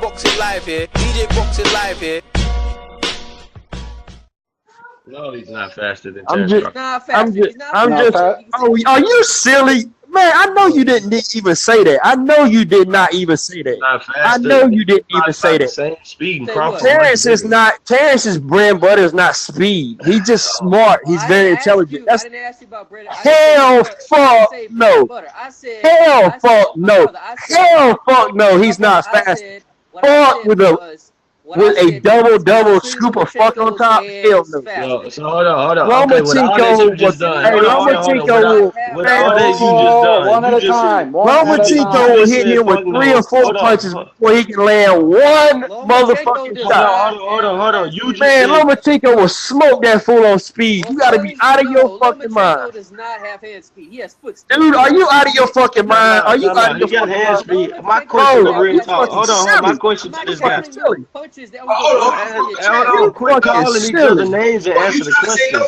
Boxing Live here. DJ Boxing Live here. No, he's not faster than I'm Terence just, Crawford. I'm just. Oh, are you silly? Man, I know you didn't even say that. I know you did not even say that. Not faster. I know you didn't even say that. Same speed. And Crawford Terrence's bread and butter is not speed. He's just smart. He's very intelligent. I didn't ask you about bread. Hell fuck no. Hell fuck no. Hell fuck no. He's not fast. Fuck with a double scoop of fuck on top. Hell no. So hold on. Lomachenko was one at a time. Lomachenko will hit him with 3 or 4 punches before he can land one motherfucking shot. Hold on. Man, Lomachenko will smoke that fool on speed. You gotta be out of your fucking mind. Lomachenko does not have hand speed. He has foot speed. Dude, are you out of your fucking mind? Are you out of your fucking hand speed? mind? My question is real talk. Hold on. My question to this guy. Hold on. Quit calling each other names and answer the questions.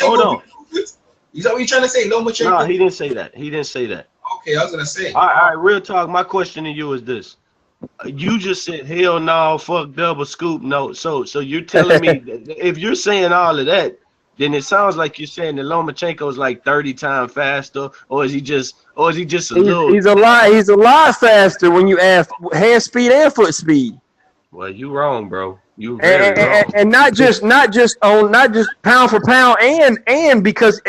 Hold on. Is that what you're trying to say, Lomachenko? No, he didn't say that. Okay, I was gonna say. All right, real talk. My question to you is this: you just said hell no, fuck double scoop no. So you're telling me that if you're saying all of that, then it sounds like you're saying that Lomachenko is like 30 times faster, or is he just a little? He's a lot faster when you ask hand speed and foot speed. Well, you wrong, bro. You very wrong. And not just pound for pound and because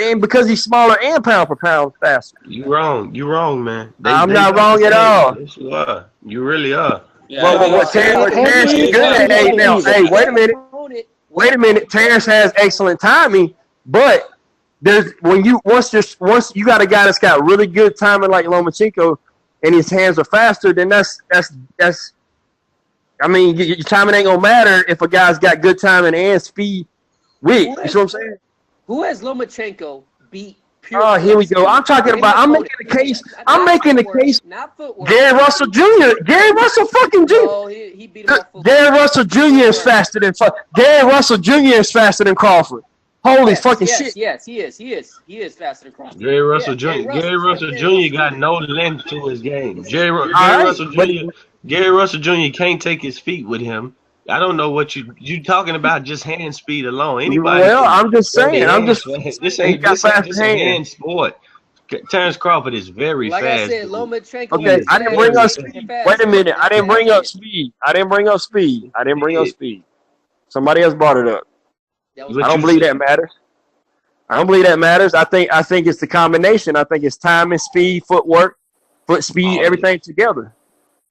he's smaller and pound for pound faster. You wrong, man. I'm not wrong at all. Yes, you are. You really are. Yeah, what Terence is good at? Hey, now, wait a minute. Terence has excellent timing, but once you got a guy that's got really good timing like Lomachenko, and his hands are faster, then that's. I mean, your timing ain't gonna matter if a guy's got good timing and speed. You know what I'm saying? Who has Lomachenko beat? Oh, here we go. I'm making the case. Not footwork. Gary Russell Jr. Gary Russell fucking Jr. Oh, he beat him off footwork. Gary Russell Jr. is faster than Crawford. Holy fucking shit! Yes, he is faster than Crawford. Gary Russell Jr. Got no length to his game. Gary Russell Jr. can't take his feet with him. I don't know what you talking about. Just hand speed alone. Anybody? Well, I'm just saying. This ain't a hand sport. Terence Crawford is very fast. Like I said, Lomachenko. Okay, I didn't bring up speed. Wait a minute. I didn't bring up speed. Somebody else brought it up. I don't believe that matters. I think it's the combination. I think it's time and speed, foot speed, everything together.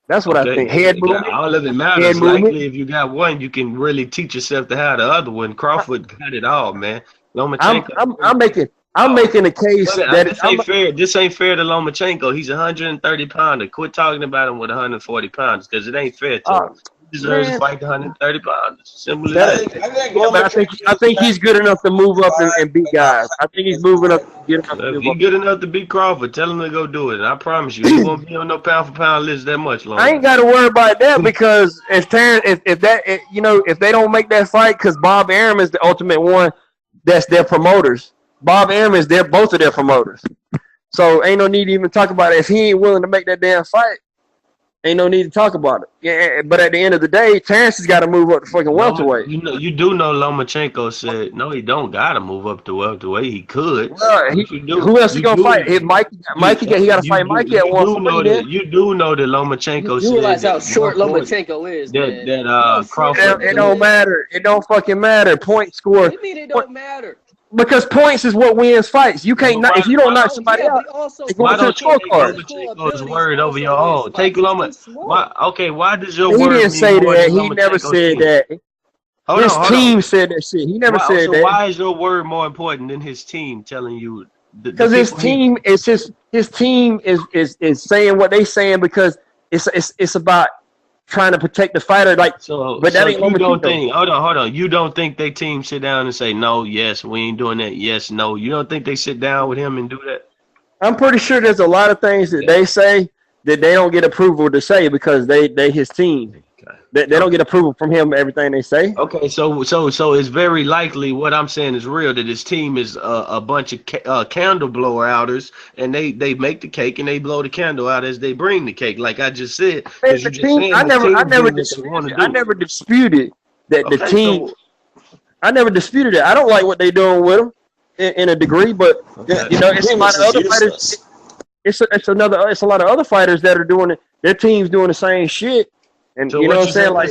That's what I think. Head movement. All of it matters. Likely, if you got one, you can really teach yourself to have the other one. Crawford got it all, man. Lomachenko. I'm making a case that this ain't fair. This ain't fair to Lomachenko. He's a 130 pounder. Quit talking about him with 140 pounds because it ain't fair to him. He deserves to fight 130 pounds. Simple as that. I think he's good enough to move up and beat guys. I think he's moving up. If he's good enough to beat Crawford, tell him to go do it. And I promise you, he won't be on no pound for pound list that much longer. I ain't got to worry about that because if they don't make that fight, because Bob Arum is the ultimate one. That's their promoters. Bob Arum is both of their promoters. So ain't no need to even talk about it. If he ain't willing to make that damn fight, ain't no need to talk about it. Yeah, but at the end of the day, Terence has got to move up to fucking welterweight. You do know Lomachenko said no, he don't got to move up to welterweight. He could. Well, who else he gonna fight? He got to fight Mikey at 140. You do know that Lomachenko said. You realize how short Lomachenko is. That Crawford. It don't matter. It don't fucking matter. Point score. What do you mean it don't matter? Because points is what wins fights. You can't if you don't knock somebody out. Why don't you take Lomachenko's word over your own? Take Lomachenko. Okay, why does your word? He didn't say that. He never said that. His team said that shit. He never said that. Why is your word more important than his team telling you? Because his team is saying what they saying because it's about trying to protect the fighter, but that ain't you don't think. Hold on. You don't think they team sit down and say no, yes, we ain't doing that, yes, no. You don't think they sit down with him and do that? I'm pretty sure there's a lot of things that they say that they don't get approval to say because they his team. They don't get approval from him. Everything they say. Okay, so it's very likely what I'm saying is real, that his team is a bunch of candle blower outers, and they make the cake and they blow the candle out as they bring the cake, like I just said. Man, the team, I never disputed that the team. I never disputed it. I don't like what they're doing with them in a degree, but you know, it's a lot of other fighters. It's a lot of other fighters that are doing it. Their team's doing the same shit. And so you know what I'm saying? Like,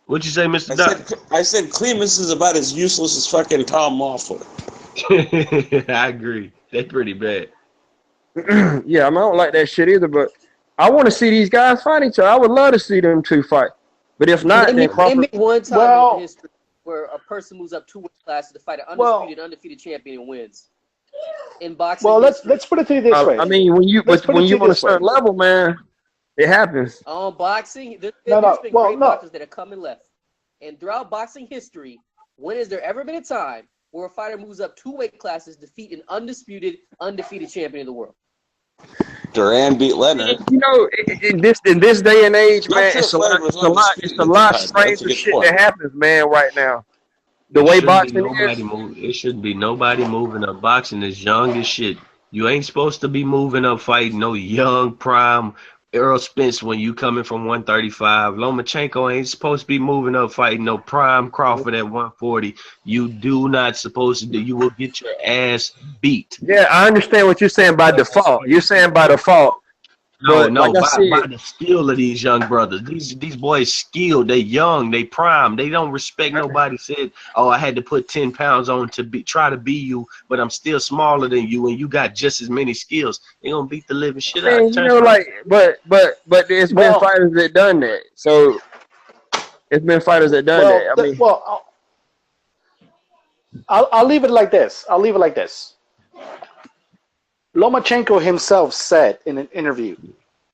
what'd you say, Mr. Doc? I said Clemens is about as useless as fucking Tom Moffler. I agree. They're pretty bad. Yeah, I don't like that shit either, but I want to see these guys fight each other. I would love to see them two fight. But if not, then Crawford. One time in history where a person moves up 2 weight classes to fight an undefeated champion and wins. In boxing. Well, let's put it to you this way. I mean, when you on a certain level, man, it happens. Boxing, there's been great boxers that have come and left. And throughout boxing history, when has there ever been a time where a fighter moves up 2 weight classes to defeat an undefeated champion of the world? Duran beat Leonard. You know, in this day and age, man, it's a lot stranger shit that happens, man, right now. The way boxing is. It shouldn't be nobody moving up. Boxing is young as shit. You ain't supposed to be moving up fighting no young prime Errol Spence when you coming from 135. Lomachenko ain't supposed to be moving up fighting no prime Crawford at 140. You do not supposed to do. You will get your ass beat. Yeah, I understand what you're saying by default. You're saying by default. No, like by the skill of these young brothers. These boys skilled. They young. They prime. They don't respect nobody. Said, "Oh, I had to put 10 pounds on to try to be you, but I'm still smaller than you, and you got just as many skills." They gonna beat the living shit out. You know, like, but there's been fighters that done that. So it's been fighters that done that. I mean, I'll leave it like this. Lomachenko himself said in an interview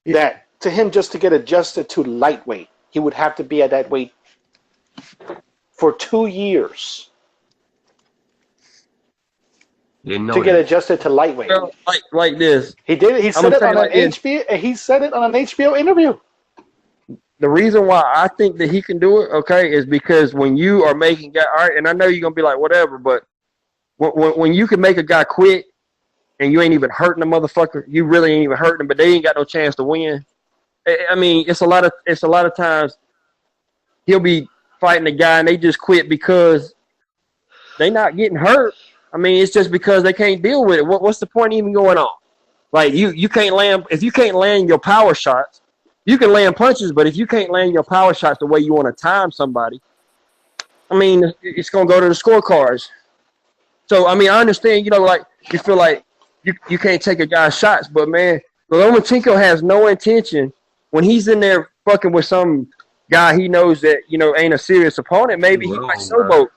that to him, just to get adjusted to lightweight, he would have to be at that weight for 2 years to get adjusted to lightweight. Well, like this. He did. He said it on an HBO. He said it on an HBO interview. The reason why I think that he can do it, okay, is because when you are making guys, all right, and I know you're gonna be like whatever, but when you can make a guy quit. And you ain't even hurting the motherfucker. You really ain't even hurting him, but they ain't got no chance to win. I mean, it's a lot of times he'll be fighting a guy and they just quit because they not getting hurt. I mean, it's just because they can't deal with it. What's the point even going on? Like you can't land if you can't land your power shots. You can land punches, but if you can't land your power shots the way you want to time somebody, I mean, it's gonna go to the scorecards. So I mean, I understand. You know, like you feel like. You can't take a guy's shots, but man, Lomachenko has no intention when he's in there fucking with some guy he knows that ain't a serious opponent. Maybe he might showboat,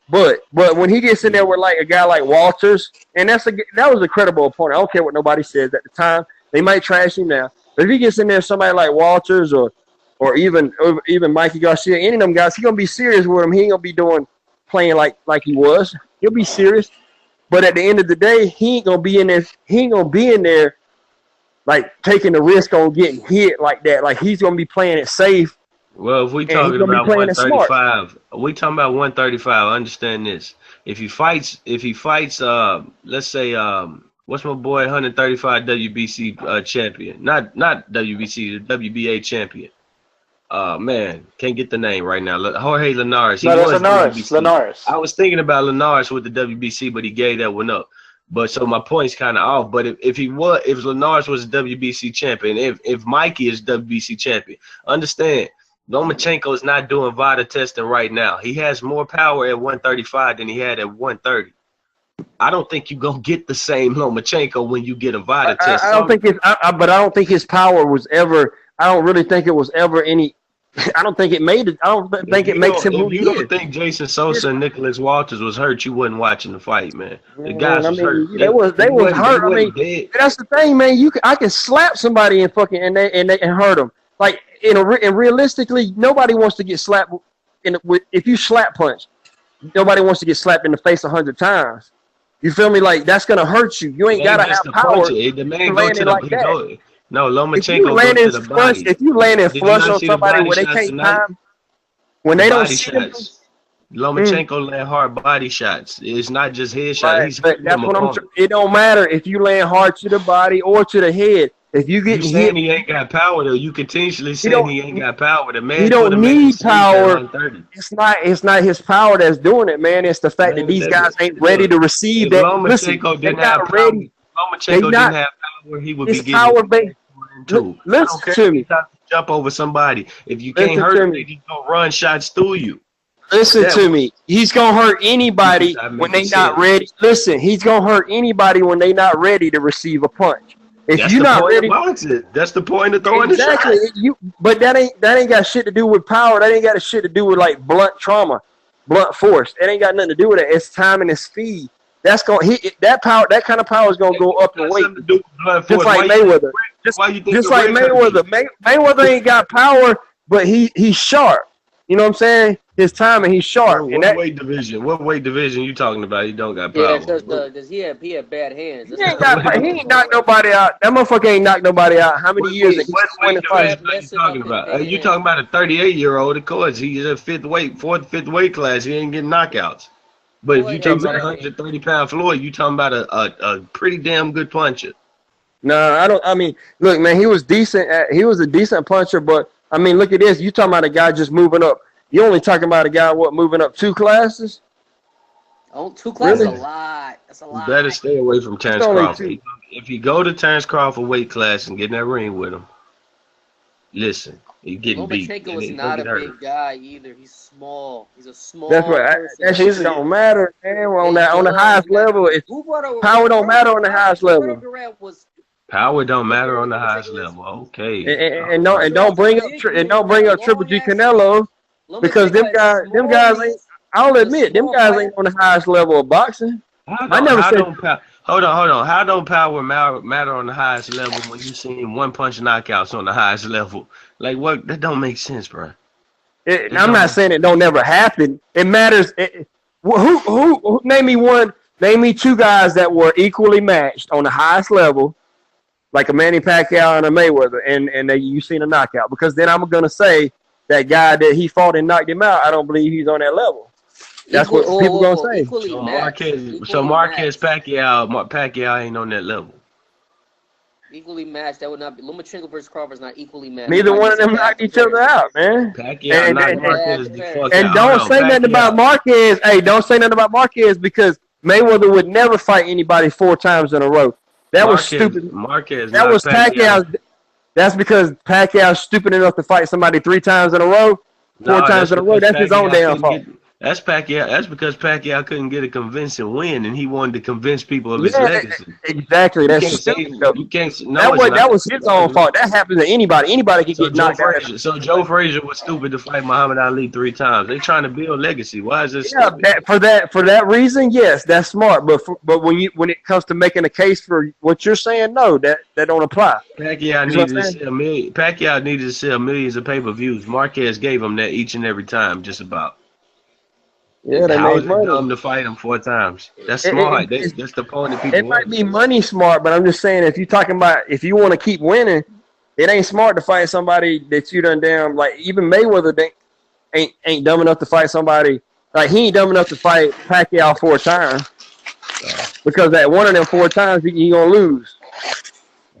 but when he gets in there with like a guy like Walters, and that was a credible opponent. I don't care what nobody says at the time. They might trash him now, but if he gets in there with somebody like Walters or even Mikey Garcia, any of them guys, he gonna be serious with him. He ain't gonna be playing like he was. He'll be serious. But at the end of the day, he ain't gonna be in there. He ain't gonna be in there like taking the risk on getting hit like that. Like he's gonna be playing it safe. Well, if we talking about 135, we talking about 135. Understand this: if he fights, let's say, what's my boy 135 WBC champion? Not WBC, the WBA champion. Man, can't get the name right now. Jorge Linares. Linares. I was thinking about Linares with the WBC, but he gave that one up. But so my point's kind of off. But if Linares was a WBC champion, if Mikey is WBC champion, understand Lomachenko is not doing VADA testing right now. He has more power at 135 than he had at 130. I don't think you're gonna get the same Lomachenko when you get a VADA test. I don't think but I don't think his power was ever. I don't really think it was ever any. I don't think it made it. I don't think it makes him who he is. If you don't think Jason Sosa and Nicholas Walters was hurt, you wasn't watching the fight, man. The guys was hurt. They was hurt. I mean, that's the thing, man. I can slap somebody and fucking and hurt them. Like and realistically, nobody wants to get slapped. If you slap punch, nobody wants to get slapped in the face 100 times. You feel me? Like that's gonna hurt you. You ain't gotta have power. The man go to the like No, If you Lomachenko landing goes to the flush, body. if you landing Did you flush not on see the somebody body where they shots can't tonight? time, when The they don't body see them, shots. Lomachenko land hard body shots. It's not just headshot. right? He's But hitting that's them what I'm. opponent. It don't matter if you land hard to the body or to the head. If you You getting hit, saying he ain't got power though? You continuously he saying don't. he ain't got power. The He man put don't a man to need sleep at power. 130. It's not his power that's doing it, man. It's the fact that Man, these guys ain't ready to receive if that. Listen, Lomachenko they didn't not have power, ready. They Lomachenko didn't not. have power, he would be His getting his power ass base. too. I don't Listen care to if me. he's out to jump over somebody. If you can't Listen hurt to him, me. they just gonna run shots through you. Listen to me. He's gonna hurt anybody Stop when making they not sense. ready. Listen, he's gonna hurt anybody when they not ready to receive a punch. If That's you're the not point ready, of boxing. That's the point of throwing exactly. the shot. But that ain't got shit to do with power. That ain't got shit to do with like blunt trauma, blunt force. It ain't got nothing to do with it. It's time and it's speed. That's gonna hit that power. That kind of power is gonna go up in Got weight, something to do with blunt just force. like Mayweather. Just like Mayweather. Mayweather ain't got power, but he's sharp. You know what I'm saying? His timing, he's sharp. And What that weight division? What weight division you talking about? He don't got Yeah, power. does he had bad hands? he ain't knocked nobody out. That motherfucker ain't knocked nobody out. How many years? And he's What still weight winning fights. division are you talking about? Are you talking about a 38-year-old? Of course, he's a fifth weight class. He ain't getting knockouts. But if you talking about a 130-pound Floyd, you talking about a pretty damn good puncher. No, I don't. I mean, look, man, he was decent. He was a decent puncher, but I mean, look at this. You talking about a guy just moving up? You only talking about a guy moving up 2 classes? Oh, 2 classes Really? a lot. That's a lot. You better stay away from Terence only Crawford. 2. If you go to Terence Crawford weight class and get in that ring with him, listen, you're getting beat. Lomachenko is not a big guy either. He's small. He's a small That's right. person. That shit don't matter, man. On the highest level, power don't matter on the highest level. Power don't matter on the highest level. Okay. And don't bring up Triple G Canelo because them guys ain't. I'll admit them guys ain't on the highest level of boxing. Hold on. How don't power matter on the highest level when you seen one punch knockouts on the highest level? Like what? That don't make sense, bro. I'm not saying it don't never happen. It matters. Who name me 2 guys that were equally matched on the highest level, like a Manny Pacquiao and a Mayweather, and you seen a knockout. Because then I'm gonna say that guy that he fought and knocked him out, I don't believe he's on that level. That's what people gonna say. So Marquez Pacquiao ain't on that level. Equally matched. That would not be Lomachenko versus Crawford is not equally matched. Neither one of them knocked each other out, man. Pacquiao knocked Marquez the fuck out. And don't say nothing about Marquez. Hey, don't say nothing about Marquez because Mayweather would never fight anybody 4 times in a row. That was stupid. Marquez. That was Pacquiao. That's because Pacquiao's stupid enough to fight somebody 3 times in a row, 4 times in a row. That's his own damn fault. That's Pacquiao. That's because Pacquiao couldn't get a convincing win, and he wanted to convince people of his legacy. Exactly. That's stupid. You can't. No, that was his own fault. That happens to anybody. Anybody can get knocked out. So Joe Frazier was stupid to fight Muhammad Ali 3 times. They trying to build legacy. Why is this? Yeah, for that reason, yes, that's smart. But when it comes to making a case for what you're saying, no, that don't apply. Pacquiao needed to sell millions of pay-per-views. Marquez gave him that each and every time, just about. Yeah, they made money. Dumb to fight him 4 times. That's smart. That's the point that people. It might be money smart, but I'm just saying if you're talking about if you want to keep winning, it ain't smart to fight somebody that you done damn like even Mayweather ain't dumb enough to fight somebody like he ain't dumb enough to fight Pacquiao 4 times because that one of them 4 times he gonna lose.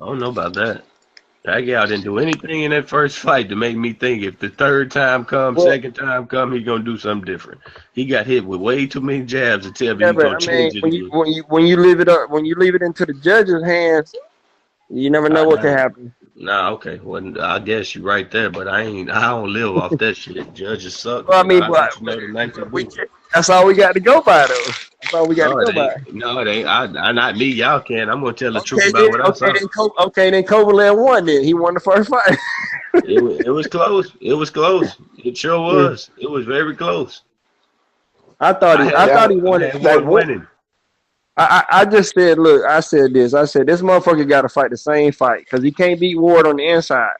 I don't know about that. Pacquiao didn't do anything in that first fight to make me think if the 3rd time comes, 2nd time come, he's gonna do something different. He got hit with way too many jabs to tell me he's gonna change it. When you leave it into the judge's hands, you never know what can happen. Nah, okay. Well, I guess you're right there, but I don't live off that shit. Judges suck. Well, I mean, that's all we got to go by, though. That's all we got to go by. No, it ain't. Not me. Y'all can. I'm gonna tell the truth about what I saw. Then Kovalev won. Then he won the first fight. It was close. It was close. It sure was. It was very close. I thought he won it. Like winning. I just said, look, I said this motherfucker got to fight the same fight because he can't beat Ward on the inside.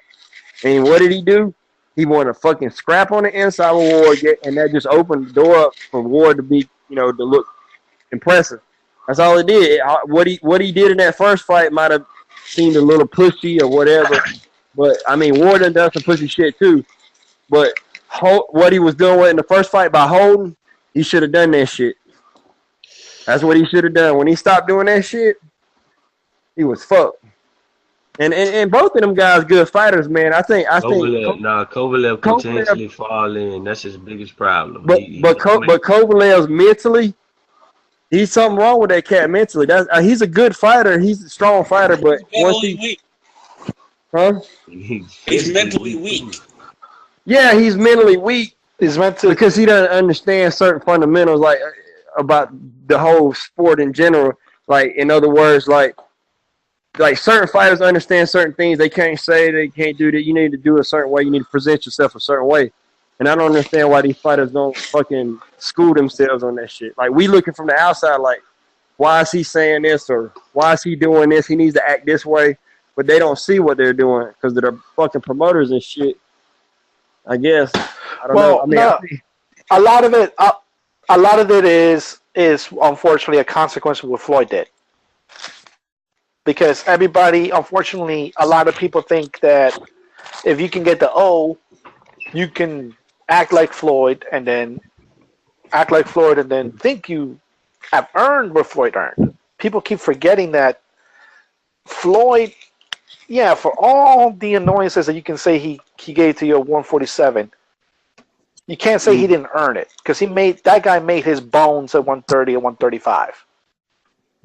And what did he do? He won a fucking scrap on the inside with Ward, and that just opened the door up for Ward to be, to look impressive. That's all it did. What he did in that first fight might have seemed a little pushy or whatever. But I mean, Warden does some pussy shit too. But what he was doing in the first fight by holding, he should have done that shit. That's what he should have done. When he stopped doing that shit, he was fucked. And both of them guys good fighters, man. I think Kovalev potentially fall in. That's his biggest problem. But Kovalev's mentally, he's something wrong with that cat mentally. He's a good fighter. He's a strong fighter, but once weak. Huh? He's mentally weak. Yeah, he's mentally weak. He's mentally because he doesn't understand certain fundamentals, like about the whole sport in general. Like, in other words, like certain fighters understand certain things. They can't say, they can't do that. You need to do it a certain way. You need to present yourself a certain way. And I don't understand why these fighters don't fucking school themselves on that shit. Like, we looking from the outside, like, why is he saying this or why is he doing this? He needs to act this way. But they don't see what they're doing because they're fucking promoters and shit. I guess. I don't know. I mean, a lot of it is unfortunately a consequence of what Floyd did. Because everybody, unfortunately, a lot of people think that if you can get the O, you can act like Floyd and then think you have earned what Floyd earned. People keep forgetting that Floyd, yeah, for all the annoyances that you can say he gave to you at 147, you can't say he didn't earn it because that guy made his bones at 130 or 135.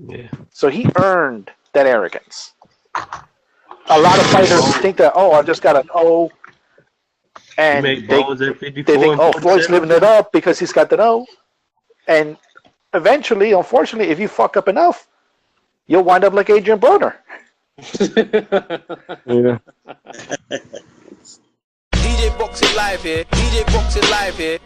Yeah. So he earned that arrogance. A lot of fighters think that, I just got an O, and they think, Floyd's living it up because he's got the O. And eventually, unfortunately, if you fuck up enough, you'll wind up like Adrian Broner. Yeah. DJ Boxing Live here. DJ Boxing Live here.